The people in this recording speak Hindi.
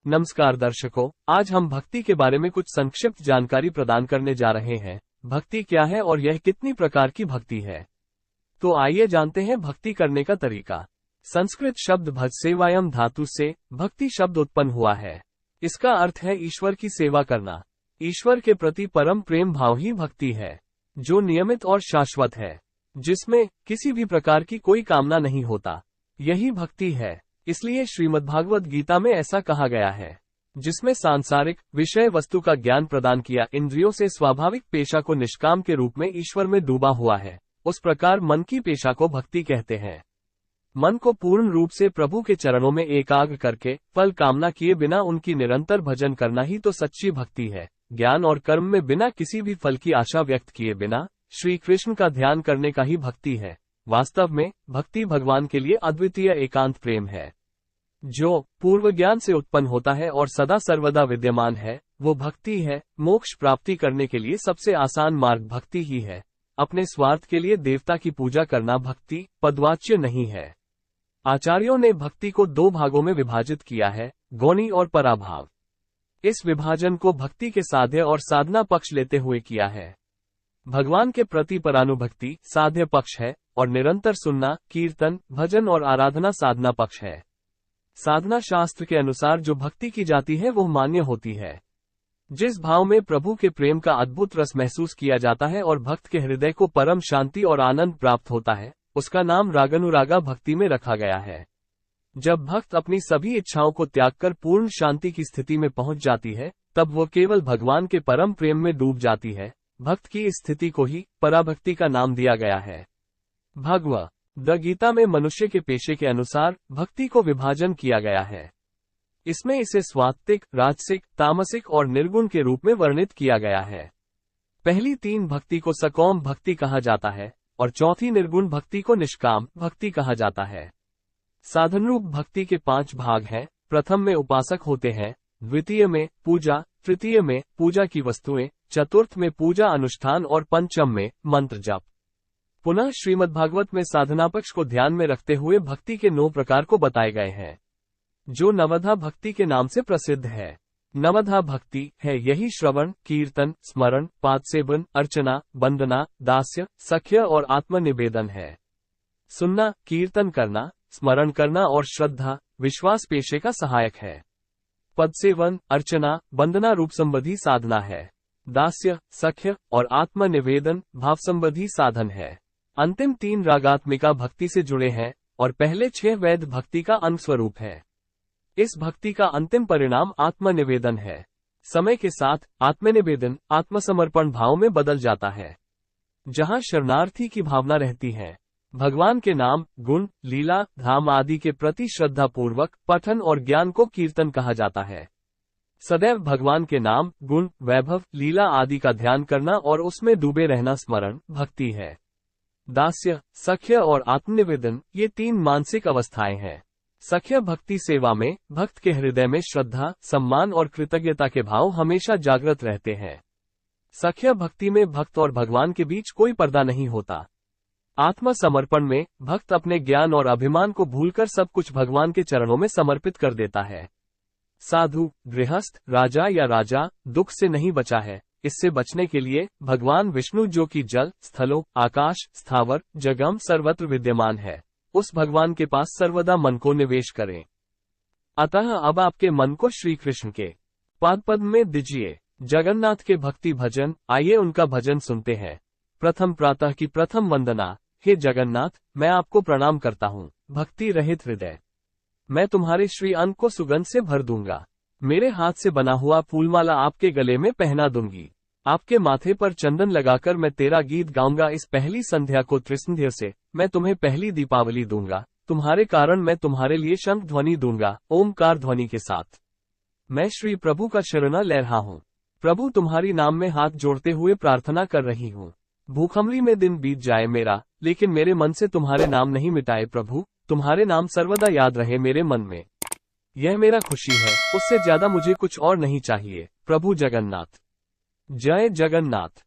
नमस्कार दर्शकों, आज हम भक्ति के बारे में कुछ संक्षिप्त जानकारी प्रदान करने जा रहे हैं। भक्ति क्या है और यह कितनी प्रकार की भक्ति है, तो आइए जानते हैं भक्ति करने का तरीका। संस्कृत शब्द भज सेवायम धातु से भक्ति शब्द उत्पन्न हुआ है। इसका अर्थ है ईश्वर की सेवा करना। ईश्वर के प्रति परम प्रेम भाव ही भक्ति है, जो नियमित और शाश्वत है, जिसमें किसी भी प्रकार की कोई कामना नहीं होता। यही भक्ति है। इसलिए श्रीमद्भागवत गीता में ऐसा कहा गया है, जिसमें सांसारिक विषय वस्तु का ज्ञान प्रदान किया इंद्रियों से स्वाभाविक पेशा को निष्काम के रूप में ईश्वर में डूबा हुआ है, उस प्रकार मन की पेशा को भक्ति कहते हैं। मन को पूर्ण रूप से प्रभु के चरणों में एकाग्र करके फल कामना किए बिना उनकी निरंतर भजन करना ही तो सच्ची भक्ति है। ज्ञान और कर्म में बिना किसी भी फल की आशा व्यक्त किए बिना श्री कृष्ण का ध्यान करने का ही भक्ति है। वास्तव में भक्ति भगवान के लिए अद्वितीय एकांत प्रेम है, जो पूर्व ज्ञान से उत्पन्न होता है और सदा सर्वदा विद्यमान है। वो भक्ति है। मोक्ष प्राप्ति करने के लिए सबसे आसान मार्ग भक्ति ही है। अपने स्वार्थ के लिए देवता की पूजा करना भक्ति पदवाच्य नहीं है। आचार्यों ने भक्ति को दो भागों में विभाजित किया है, गौणी और पराभाव। इस विभाजन को भक्ति के साध्य और साधना पक्ष लेते हुए किया है। भगवान के प्रति परानुभक्ति साध्य पक्ष है और निरंतर सुनना, कीर्तन, भजन और आराधना साधना पक्ष है। साधना शास्त्र के अनुसार जो भक्ति की जाती है वो मान्य होती है। जिस भाव में प्रभु के प्रेम का अद्भुत रस महसूस किया जाता है और भक्त के हृदय को परम शांति और आनंद प्राप्त होता है, उसका नाम रागानुरागा भक्ति में रखा गया है। जब भक्त अपनी सभी इच्छाओं को त्याग कर पूर्ण शांति की स्थिति में पहुंच जाती है, तब वो केवल भगवान के परम प्रेम में डूब जाती है। भक्त की इस स्थिति को ही पराभक्ति का नाम दिया गया है। भगवद गीता में मनुष्य के पेशे के अनुसार भक्ति को विभाजन किया गया है। इसमें इसे स्वात्विक, राजसिक, तामसिक और निर्गुण के रूप में वर्णित किया गया है। पहली तीन भक्ति को सकौम भक्ति कहा जाता है और चौथी निर्गुण भक्ति को निष्काम भक्ति कहा जाता है। साधनरूप भक्ति के 5 भाग हैं। प्रथम में उपासक होते हैं, द्वितीय में पूजा, तृतीय में पूजा की वस्तुएं, चतुर्थ में पूजा अनुष्ठान और पंचम में मंत्र जप। पुनः श्रीमद्भागवत में साधना पक्ष को ध्यान में रखते हुए भक्ति के 9 प्रकार को बताए गए हैं, जो नवधा भक्ति के नाम से प्रसिद्ध है। नवधा भक्ति है यही श्रवण, कीर्तन, स्मरण, पादसेवन, अर्चना, वंदना, दास्य, सख्य और आत्मनिवेदन है। सुनना, कीर्तन करना, स्मरण करना और श्रद्धा, विश्वास पेशे का सहायक है। पदसेवन, अर्चना, वंदना रूप संबंधी साधना है। दास्य, सख्य और आत्मनिवेदन भाव संबंधी साधन है। अंतिम 3 रागात्मिका भक्ति से जुड़े हैं और पहले 6 वैध भक्ति का अंग स्वरूप है। इस भक्ति का अंतिम परिणाम आत्मनिवेदन है। समय के साथ आत्मनिवेदन आत्मसमर्पण भाव में बदल जाता है, जहां शरणार्थी की भावना रहती है। भगवान के नाम, गुण, लीला, धाम आदि के प्रति श्रद्धा पूर्वक पठन और ज्ञान को कीर्तन कहा जाता है। सदैव भगवान के नाम, गुण, वैभव, लीला आदि का ध्यान करना और उसमें डूबे रहना स्मरण भक्ति है। दास्य, सख्य और आत्मनिवेदन ये 3 मानसिक अवस्थाएं हैं। सख्य भक्ति सेवा में भक्त के हृदय में श्रद्धा, सम्मान और कृतज्ञता के भाव हमेशा जागृत रहते हैं। सख्य भक्ति में भक्त और भगवान के बीच कोई पर्दा नहीं होता। आत्मसमर्पण में भक्त अपने ज्ञान और अभिमान को भूलकर सब कुछ भगवान के चरणों में समर्पित कर देता है। साधु, गृहस्थ, राजा या राजा दुख से नहीं बचा है। इससे बचने के लिए भगवान विष्णु, जो कि जल, स्थलों, आकाश, स्थावर, जगम सर्वत्र विद्यमान है, उस भगवान के पास सर्वदा मन को निवेश करें। अतः अब आपके मन को श्री कृष्ण के पाद पद्म में दीजिए। जगन्नाथ के भक्ति भजन, आइए उनका भजन सुनते हैं। प्रथम प्रातः की प्रथम वंदना। हे जगन्नाथ, मैं आपको प्रणाम करता हूँ। भक्ति रहित हृदय, मैं तुम्हारे श्री अंग को सुगंध से भर दूंगा। मेरे हाथ से बना हुआ फूलमाला आपके गले में पहना दूंगी। आपके माथे पर चंदन लगाकर मैं तेरा गीत गाऊंगा। इस पहली संध्या को त्रिसंध्या से मैं तुम्हें पहली दीपावली दूंगा। तुम्हारे कारण मैं तुम्हारे लिए शंख ध्वनि दूंगा, ओमकार ध्वनि के साथ। मैं श्री प्रभु का शरणा ले रहा हूँ। प्रभु, तुम्हारी नाम में हाथ जोड़ते हुए प्रार्थना कर रही हूँ। भूखमरी में दिन बीत जाए मेरा, लेकिन मेरे मन से तुम्हारे नाम नहीं मिटाए। प्रभु, तुम्हारे नाम सर्वदा याद रहे मेरे मन में। यह मेरा खुशी है, उससे ज्यादा मुझे कुछ और नहीं चाहिए। प्रभु जगन्नाथ। जय जगन्नाथ।